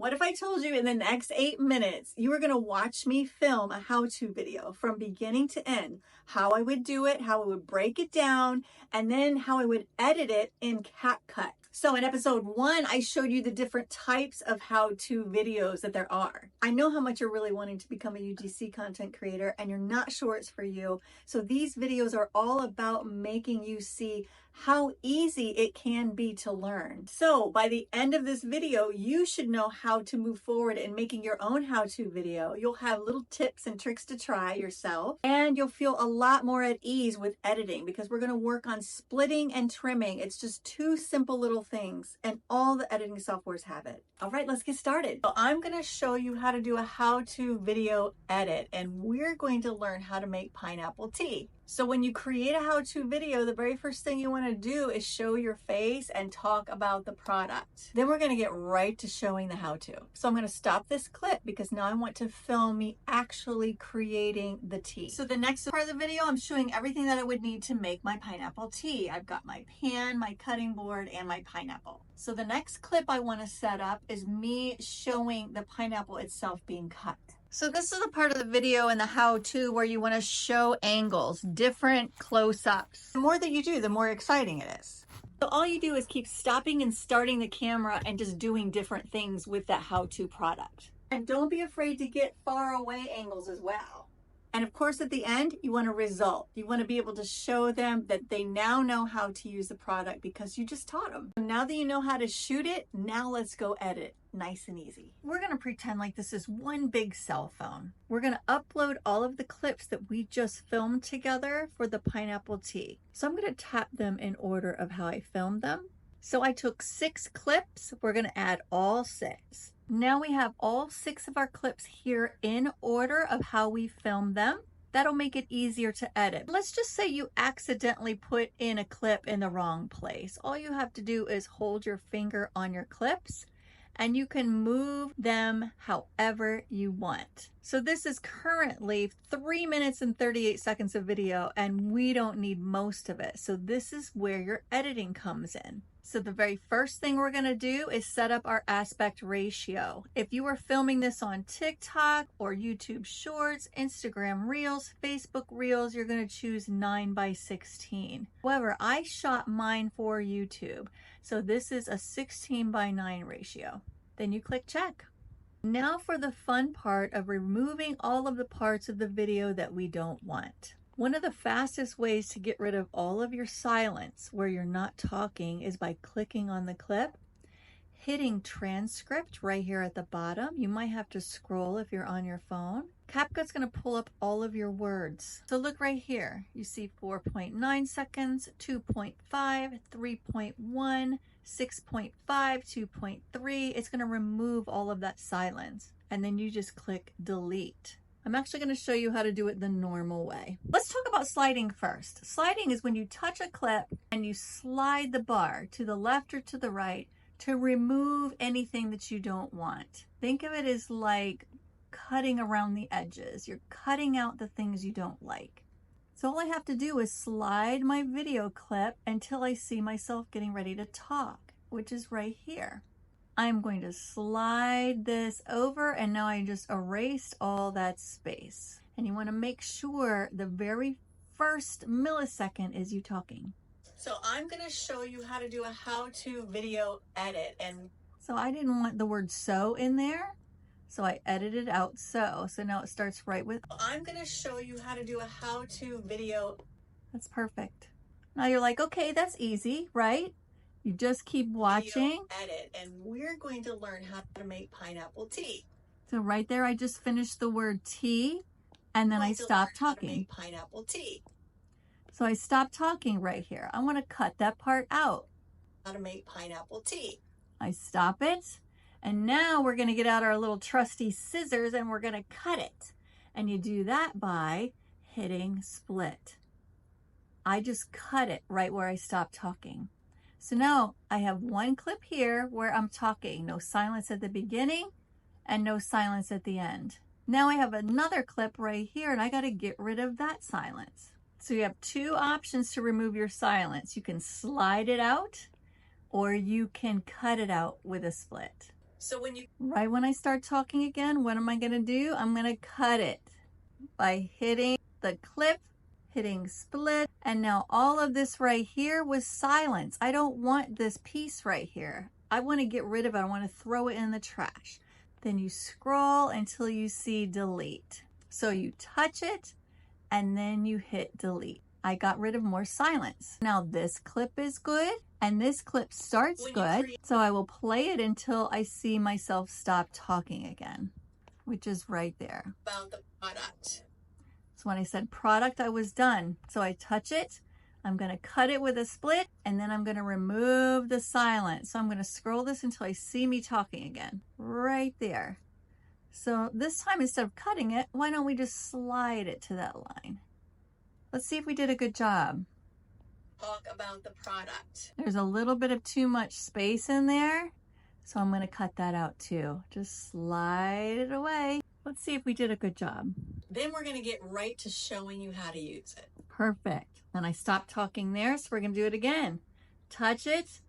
What if I told you in the next 8 minutes, you were going to watch me film a how-to video from beginning to end, how I would do it, how I would break it down, and then how I would edit it in CapCut. So in episode 1, I showed you the different types of how-to videos that there are. I know how much you're really wanting to become a UGC content creator and you're not sure it's for you. So these videos are all about making you see how easy it can be to learn. So by the end of this video, you should know how to move forward in making your own how-to video. You'll have little tips and tricks to try yourself, and you'll feel a lot more at ease with editing because we're going to work on splitting and trimming. It's just 2 simple little things, and all the editing softwares have it. All right, let's get started. So I'm going to show you how to do a how-to video edit, and we're going to learn how to make pineapple tea. So when you create a how-to video, the very first thing you want to do is show your face and talk about the product. Then we're going to get right to showing the how-to. So I'm going to stop this clip because now I want to film me actually creating the tea. So the next part of the video, I'm showing everything that I would need to make my pineapple tea. I've got my pan, my cutting board, and my pineapple. So the next clip I want to set up is me showing the pineapple itself being cut. So this is the part of the video and the how-to where you want to show angles, different close-ups. The more that you do, the more exciting it is. So all you do is keep stopping and starting the camera and just doing different things with that how-to product. And don't be afraid to get far away angles as well. And of course, at the end, you want a result. You want to be able to show them that they now know how to use the product because you just taught them. Now that you know how to shoot it, now let's go edit. Nice and easy. We're going to pretend like this is one big cell phone. We're going to upload all of the clips that we just filmed together for the pineapple tea. So I'm going to tap them in order of how I filmed them. So I took 6 clips. We're going to add all 6. Now we have all 6 of our clips here in order of how we filmed them. That'll make it easier to edit. Let's just say you accidentally put in a clip in the wrong place. All you have to do is hold your finger on your clips and you can move them however you want. So this is currently 3 minutes and 38 seconds of video and we don't need most of it. So this is where your editing comes in. So the very first thing we're going to do is set up our aspect ratio. If you are filming this on TikTok or YouTube Shorts, Instagram Reels, Facebook Reels, you're going to choose 9:16. However, I shot mine for YouTube. So this is a 16:9 ratio. Then you click check. Now for the fun part of removing all of the parts of the video that we don't want. One of the fastest ways to get rid of all of your silence where you're not talking is by clicking on the clip, hitting transcript right here at the bottom. You might have to scroll if you're on your phone. CapCut's going to pull up all of your words. So look right here. You see 4.9 seconds, 2.5, 3.1, 6.5, 2.3. It's going to remove all of that silence. And then you just click delete. I'm actually going to show you how to do it the normal way. Let's talk about sliding first. Sliding is when you touch a clip and you slide the bar to the left or to the right to remove anything that you don't want. Think of it as like cutting around the edges. You're cutting out the things you don't like. So all I have to do is slide my video clip until I see myself getting ready to talk, which is right here. I'm going to slide this over and now I just erased all that space. And you want to make sure the very first millisecond is you talking. So I'm going to show you how to do a how-to video edit. And so I didn't want the word so in there. So I edited out so. So now it starts right with, I'm going to show you how to do a how-to video. That's perfect. Now you're like, okay, that's easy, right? You just keep watching. Edit, and we're going to learn how to make pineapple tea. So right there, I just finished the word tea, and then I stopped talking. Pineapple tea. So I stopped talking right here. I want to cut that part out. How to make pineapple tea. I stop it, and now we're going to get out our little trusty scissors, and we're going to cut it. And you do that by hitting split. I just cut it right where I stopped talking. So now I have one clip here where I'm talking, no silence at the beginning and no silence at the end. Now I have another clip right here and I got to get rid of that silence. So you have 2 options to remove your silence. You can slide it out or you can cut it out with a split. So right when I start talking again, what am I going to do? I'm going to cut it by hitting the clip, hitting split, and now all of this right here was silence. I don't want this piece right here. I want to get rid of it. I want to throw it in the trash. Then you scroll until you see delete. So you touch it and then you hit delete. I got rid of more silence. Now this clip is good and this clip starts good. So I will play it until I see myself stop talking again, which is right there. About the product. So when I said product, I was done. So I touch it. I'm going to cut it with a split and then I'm going to remove the silence. So I'm going to scroll this until I see me talking again. Right there. So this time, instead of cutting it, why don't we just slide it to that line? Let's see if we did a good job. Talk about the product. There's a little bit of too much space in there. So I'm going to cut that out too. Just slide it away. Let's see if we did a good job. Then we're going to get right to showing you how to use it. Perfect. And I stopped talking there, so we're going to do it again. Touch it,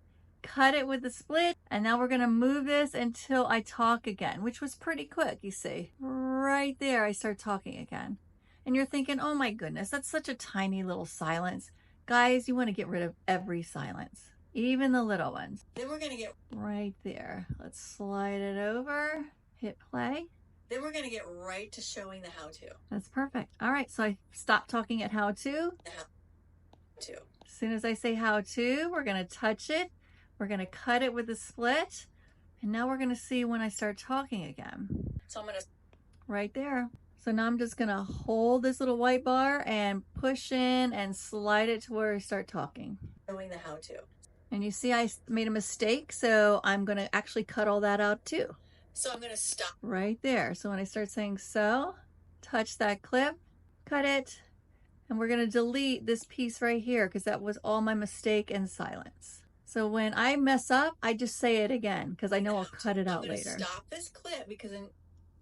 cut it with the split, and now we're going to move this until I talk again, which was pretty quick, you see. Right there, I start talking again. And you're thinking, oh my goodness, that's such a tiny little silence. Guys, you want to get rid of every silence, even the little ones. Then we're going to get right there. Let's slide it over, hit play. Then we're going to get right to showing the how-to. That's perfect. All right, so I stopped talking at how-to. The how-to. As soon as I say how-to, we're going to touch it. We're going to cut it with a split. And now we're going to see when I start talking again. So I'm going to... right there. So now I'm just going to hold this little white bar and push in and slide it to where I start talking. Showing the how-to. And you see I made a mistake, so I'm going to actually cut all that out too. So I'm going to stop. Right there. So when I start saying so, touch that clip, cut it, and we're going to delete this piece right here because that was all my mistake and silence. So when I mess up, I just say it again because I know I'll cut it out later. Stop this clip because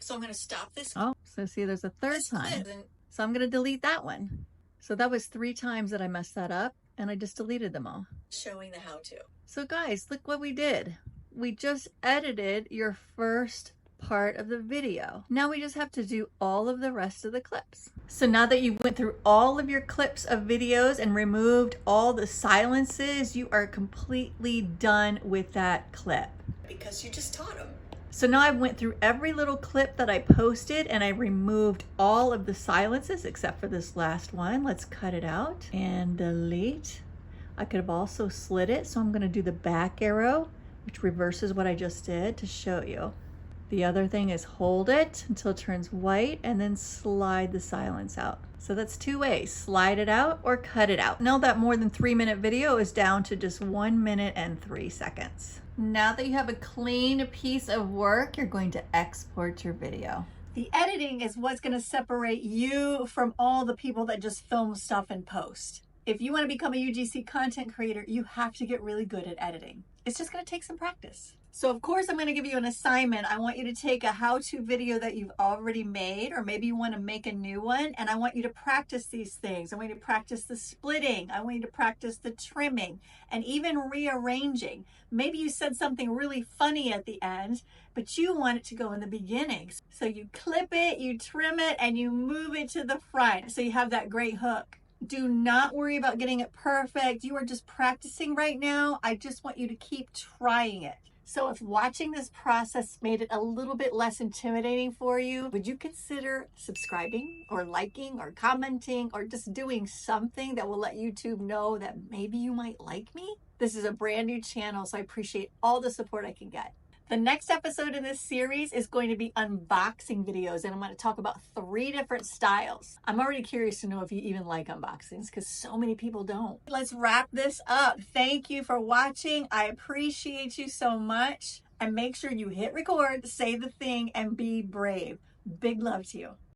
so I'm going to stop this. Oh, so see there's a third time. So I'm going to delete that one. So that was 3 times that I messed that up and I just deleted them all. Showing the how-to. So guys, look what we did. We just edited your first part of the video. Now we just have to do all of the rest of the clips. So now that you went through all of your clips of videos and removed all the silences, you are completely done with that clip. Because you just taught them. So now I went through every little clip that I posted and I removed all of the silences except for this last one. Let's cut it out and delete. I could have also slid it, so I'm going to do the back arrow, which reverses what I just did to show you. The other thing is hold it until it turns white and then slide the silence out. So that's 2 ways, slide it out or cut it out. Know that more than 3-minute video is down to just 1 minute and 3 seconds. Now that you have a clean piece of work, you're going to export your video. The editing is what's going to separate you from all the people that just film stuff and post. If you want to become a UGC content creator, you have to get really good at editing. It's just going to take some practice. So of course I'm going to give you an assignment. I want you to take a how-to video that you've already made, or maybe you want to make a new one, and I want you to practice these things. I want you to practice the splitting. I want you to practice the trimming and even rearranging. Maybe you said something really funny at the end, but you want it to go in the beginning. So you clip it, you trim it, and you move it to the front so you have that great hook. Do not worry about getting it perfect. You are just practicing right now. I just want you to keep trying it. So if watching this process made it a little bit less intimidating for you, would you consider subscribing or liking or commenting or just doing something that will let YouTube know that maybe you might like me? This is a brand new channel, so I appreciate all the support I can get. The next episode in this series is going to be unboxing videos, and I'm going to talk about 3 different styles. I'm already curious to know if you even like unboxings because so many people don't. Let's wrap this up. Thank you for watching. I appreciate you so much. And make sure you hit record, say the thing, and be brave. Big love to you.